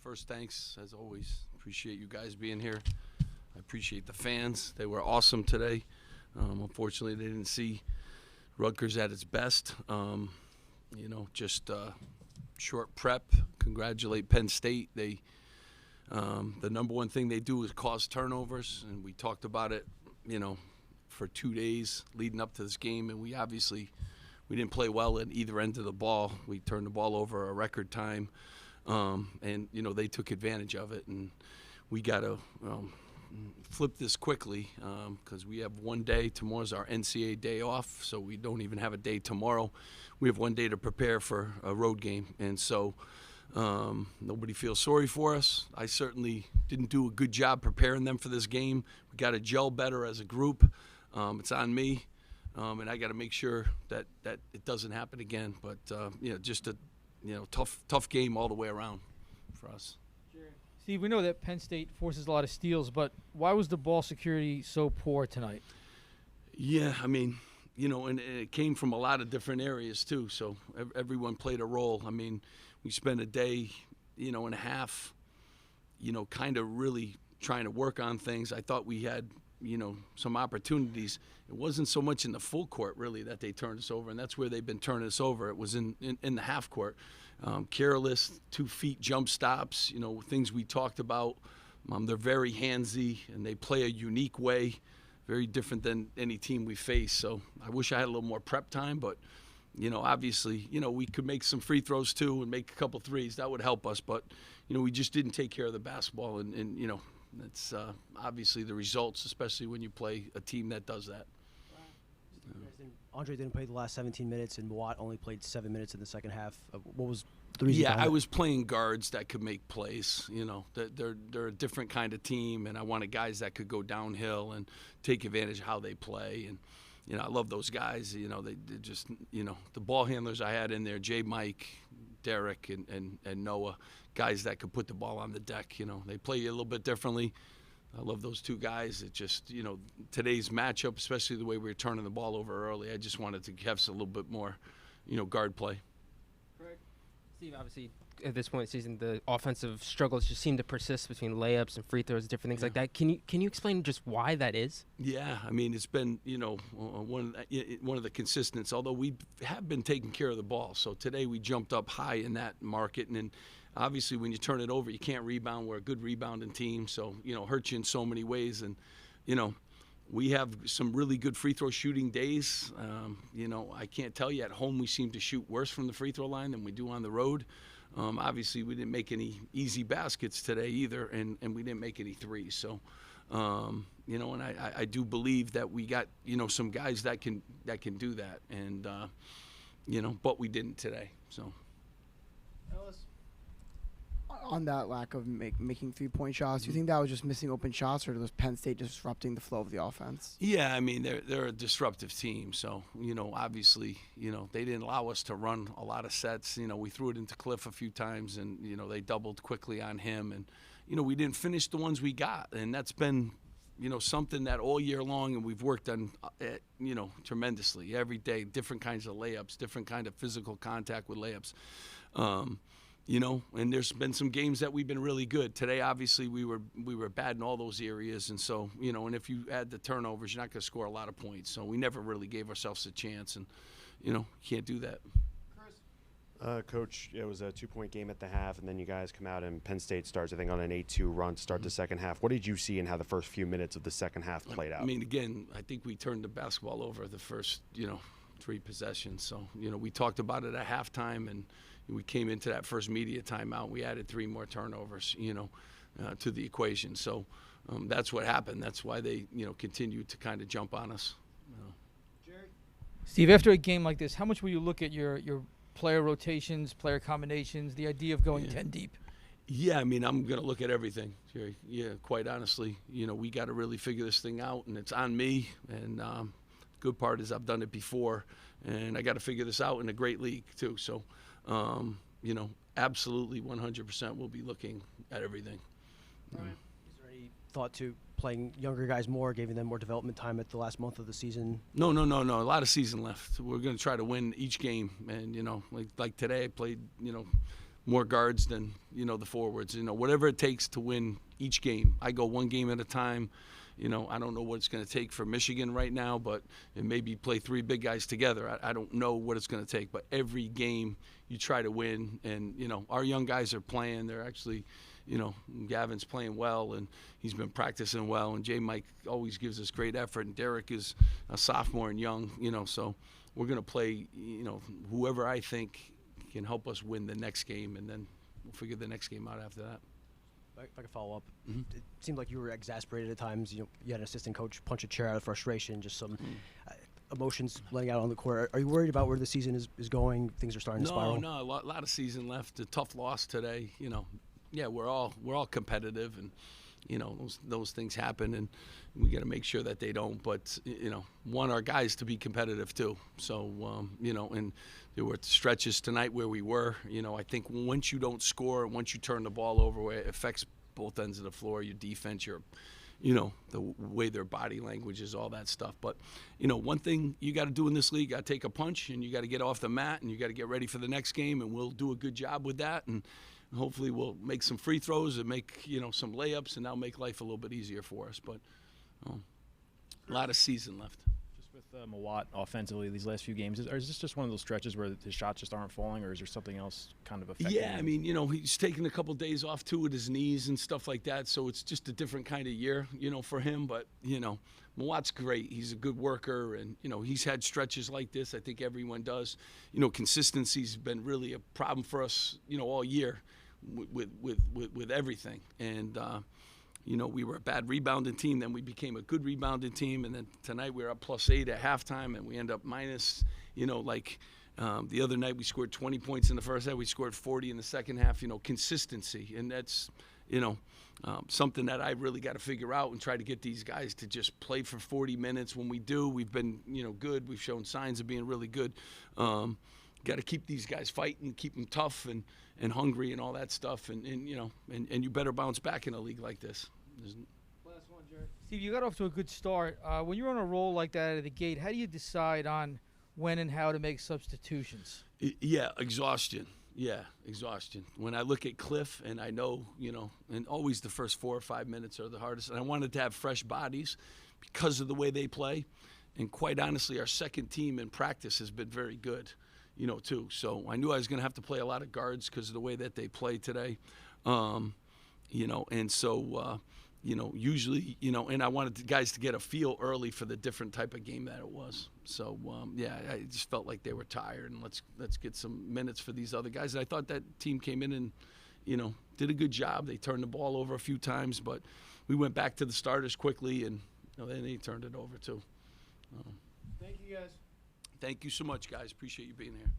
first, thanks, as always. Appreciate you guys being here. I appreciate the fans. They were awesome today. Unfortunately, they didn't see Rutgers at its best. Just short prep. Congratulate Penn State. They the number one thing they do is cause turnovers, and we talked about it, for 2 days leading up to this game, and we didn't play well at either end of the ball. We turned the ball over a record time, and they took advantage of it, and we got to flip this quickly because we have 1 day. Tomorrow's our NCAA day off, so we don't even have a day tomorrow. We have 1 day to prepare for a road game, and so nobody feels sorry for us. I certainly didn't do a good job preparing them for this game. We got to gel better as a group. It's on me, and I got to make sure that it doesn't happen again. But just a tough game all the way around for us. Steve, we know that Penn State forces a lot of steals, but why was the ball security so poor tonight? Yeah, and it came from a lot of different areas too, so everyone played a role. We spent a day, and a half, kind of really trying to work on things. I thought we had, some opportunities. It wasn't so much in the full court, really, that they turned us over, and that's where they've been turning us over. It was in the half court. Careless, 2 feet jump stops, things we talked about. They're very handsy, and they play a unique way, very different than any team we face. So I wish I had a little more prep time, but, obviously, we could make some free throws too and make a couple threes. That would help us, but, we just didn't take care of the basketball, and that's obviously the results, especially when you play a team that does that. Andre didn't play the last 17 minutes, and Watt only played 7 minutes in the second half. What was the reason? Yeah, I was playing guards that could make plays. They're a different kind of team, and I wanted guys that could go downhill and take advantage of how they play. And I love those guys. They just the ball handlers I had in there, Jay, Mike, Derek, and Noah, guys that could put the ball on the deck. They play a little bit differently. I love those 2 guys. It just, today's matchup, especially the way we were turning the ball over early, I just wanted to have a little bit more, guard play. Correct. Steve, obviously, at this point in the season, the offensive struggles just seem to persist between layups and free throws, different things like that. Can you explain just why that is? Yeah, it's been, one of the consistents, although we have been taking care of the ball. So today we jumped up high in that market, and then obviously, when you turn it over, you can't rebound. We're a good rebounding team, so, hurts you in so many ways. And, we have some really good free throw shooting days. I can't tell you, at home we seem to shoot worse from the free throw line than we do on the road. Obviously, we didn't make any easy baskets today either, and we didn't make any threes. So, and I do believe that we got, some guys that can do that. And, but we didn't today, so. On that lack of making 3-point shots, do you think that was just missing open shots, or was Penn State disrupting the flow of the offense? Yeah, they're a disruptive team, so obviously they didn't allow us to run a lot of sets. We threw it into Cliff a few times, and they doubled quickly on him, and we didn't finish the ones we got, and that's been something that all year long, and we've worked on tremendously every day. Different kinds of layups, different kind of physical contact with layups. And there's been some games that we've been really good. Today, obviously, we were bad in all those areas, and so, and if you add the turnovers, you're not going to score a lot of points. So we never really gave ourselves a chance, and, can't do that. Coach, it was a 2-point game at the half, and then you guys come out and Penn State starts, I think, on an 8-2 run to start the second half. What did you see in how the first few minutes of the second half played out? Again, I think we turned the basketball over the first, 3 possessions. So, we talked about it at halftime, and we came into that first media timeout. We added 3 more turnovers, to the equation. So that's what happened. That's why they, continued to kind of jump on us. Steve, after a game like this, how much will you look at your player rotations, player combinations, the idea of going 10 deep? Yeah, I'm going to look at everything, Jerry. Yeah, quite honestly. We got to really figure this thing out, and it's on me. And good part is I've done it before, and I got to figure this out in a great league too. So, absolutely 100% we'll be looking at everything. Right. Is there any thought to playing younger guys more, giving them more development time at the last month of the season? No. A lot of season left. We're going to try to win each game. And, like today I played, more guards than, the forwards. Whatever it takes to win each game. I go one game at a time. I don't know what it's going to take for Michigan right now, but it maybe play 3 big guys together. I don't know what it's going to take, but every game you try to win. And, our young guys are playing. They're actually, Gavin's playing well, and he's been practicing well. And J. Mike always gives us great effort. And Derek is a sophomore and young, so we're going to play, whoever I think can help us win the next game, and then we'll figure the next game out after that. If I could follow up, Mhm. it seemed like you were exasperated at times. You had an assistant coach punch a chair out of frustration, just some emotions letting out on the court. Are you worried about where the season is going? Things are starting to spiral. No, a lot of season left. A tough loss today. Yeah, we're all competitive, and those things happen, and we got to make sure that they don't. But want our guys to be competitive too. So and there were stretches tonight where we were. I think once you don't score, once you turn the ball over, where it affects both ends of the floor, your defense, your the way their body language is, all that stuff. But one thing you got to do in this league, you got to take a punch, and you got to get off the mat, and you got to get ready for the next game, and we'll do a good job with that. And hopefully we'll make some free throws and make some layups, and that'll make life a little bit easier for us. But a lot of season left. Just with Mawat offensively these last few games, is this just one of those stretches where his shots just aren't falling, or is there something else kind of affecting Yeah, him? I mean, he's taking a couple days off too with his knees and stuff like that, so it's just a different kind of year, for him. But Mawat's great. He's a good worker, and he's had stretches like this. I think everyone does. Consistency's been really a problem for us, all year with everything. And we were a bad rebounding team, then we became a good rebounding team, and then tonight we were up +8 at halftime, and we end up minus. The other night we scored 20 points in the first half, we scored 40 in the second half. Consistency, and that's something that I really got to figure out and try to get these guys to just play for 40 minutes. When we do, we've been good. We've shown signs of being really good. Got to keep these guys fighting, keep them tough and hungry and all that stuff. And you better bounce back in a league like this. Last one, Jerry. Steve, you got off to a good start. When you're on a roll like that out of the gate, how do you decide on when and how to make substitutions? Yeah, exhaustion. Yeah, exhaustion. When I look at Cliff, and I know, and always the first 4 or 5 minutes are the hardest, and I wanted to have fresh bodies because of the way they play. And quite honestly, our second team in practice has been very good, too. So I knew I was going to have to play a lot of guards because of the way that they play today. And so, usually, and I wanted the guys to get a feel early for the different type of game that it was. So, I just felt like they were tired, and let's get some minutes for these other guys. And I thought that team came in and, did a good job. They turned the ball over a few times, but we went back to the starters quickly, and then they turned it over too. Thank you, guys. Thank you so much, guys. Appreciate you being here.